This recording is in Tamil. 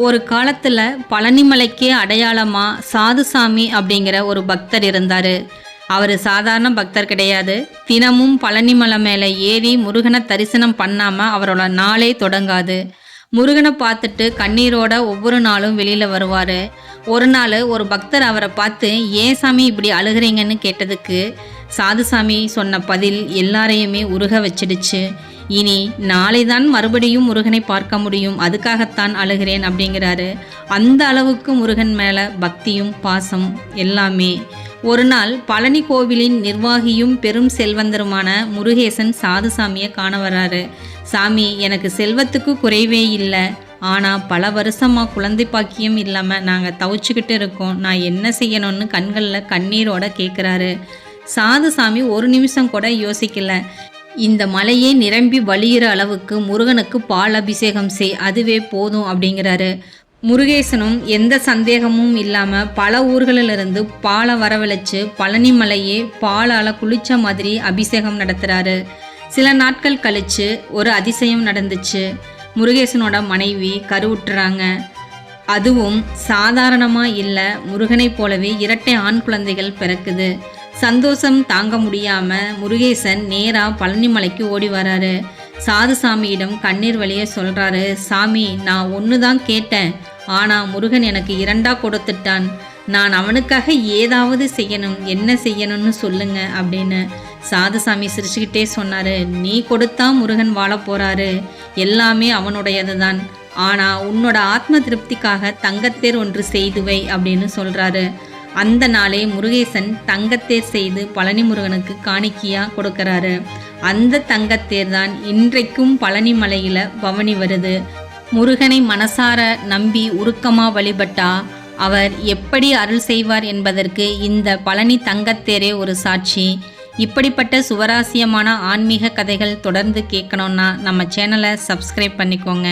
ஒரு காலத்தில் பழனிமலைக்கே அடையாளமாக சாதுசாமி அப்படிங்கிற ஒரு பக்தர் இருந்தார். அவர் சாதாரண பக்தர் கிடையாது. தினமும் பழனிமலை மேலே ஏறி முருகனை தரிசனம் பண்ணாமல் அவரோட நாளே தொடங்காது. முருகனை பார்த்துட்டு கண்ணீரோட ஒவ்வொரு நாளும் வெளியில் வருவார். ஒரு நாள் ஒரு பக்தர் அவரை பார்த்து, ஏன் சாமி இப்படி அழுகிறீங்கன்னு கேட்டதுக்கு சாதுசாமி சொன்ன பதில் எல்லாரையுமே உருக வச்சிடுச்சு. இனி நாளை தான் மறுபடியும் முருகனை பார்க்க முடியும், அதுக்காகத்தான் அழுகிறேன் அப்படிங்கிறாரு. அந்த அளவுக்கு முருகன் மேலே பக்தியும் பாசம் எல்லாமே. ஒரு நாள் பழனி கோவிலின் நிர்வாகியும் பெரும் செல்வந்தருமான முருகேசன் சாதுசாமியை காண வராரு. சாமி, எனக்கு செல்வத்துக்கு குறைவே இல்லை, ஆனால் பல வருஷமாக குழந்தை பாக்கியம் இல்லாமல் நாங்கள் தவிச்சுக்கிட்டு இருக்கோம், நான் என்ன செய்யணும்னு கண்களில் கண்ணீரோட கேட்குறாரு. சாதுசாமி ஒரு நிமிஷம் கூட யோசிக்கல. இந்த மலையே நிரம்பி வழியிற அளவுக்கு முருகனுக்கு பால் அபிஷேகம் செய், அதுவே போதும் அப்படிங்கிறாரு. முருகேசனும் எந்த சந்தேகமும் இல்லாமல் பல ஊர்களிலிருந்து பாலை வரவழைச்சு பழனி மலையே பாலால் குளிச்ச மாதிரி அபிஷேகம் நடத்துகிறாரு. சில நாட்கள் கழித்து ஒரு அதிசயம் நடந்துச்சு. முருகேசனோட மனைவி கருவுட்டுறாங்க. அதுவும் சாதாரணமாக இல்லை, முருகனை போலவே இரட்டை ஆண் குழந்தைகள் பிறக்குது. சந்தோஷம் தாங்க முடியாமல் முருகேசன் நேராக பழனிமலைக்கு ஓடி வராரு. சாதுசாமியிடம் கண்ணீர் வழிய சொல்கிறாரு, சாமி, நான் ஒன்று தான் கேட்டேன், ஆனால் முருகன் எனக்கு இரண்டா கொடுத்துட்டான், நான் அவனுக்காக ஏதாவது செய்யணும், என்ன செய்யணும்னு சொல்லுங்க அப்படின்னு. சாதுசாமி சிரிச்சுக்கிட்டே சொன்னார், நீ கொடுத்தா முருகன் வாழ போகிறாரு, எல்லாமே அவனுடையது தான், ஆனால் உன்னோட ஆத்ம திருப்திக்காக தங்கத்தேர் ஒன்று செய்து வை அப்படின்னு சொல்கிறாரு. அந்த நாளே முருகேசன் தங்கத்தேர் செய்து பழனி முருகனுக்கு காணிக்கையாக கொடுக்கறாரு. அந்த தங்கத்தேர் தான் இன்றைக்கும் பழனி மலையில் பவனி வருது. முருகனை மனசார நம்பி உருக்கமாக வழிபட்டா அவர் எப்படி அருள் செய்வார் என்பதற்கு இந்த பழனி தங்கத்தேரே ஒரு சாட்சி. இப்படிப்பட்ட சுவராசியமான ஆன்மீக கதைகள் தொடர்ந்து கேட்கணுன்னா நம்ம சேனலை சப்ஸ்கிரைப் பண்ணிக்கோங்க.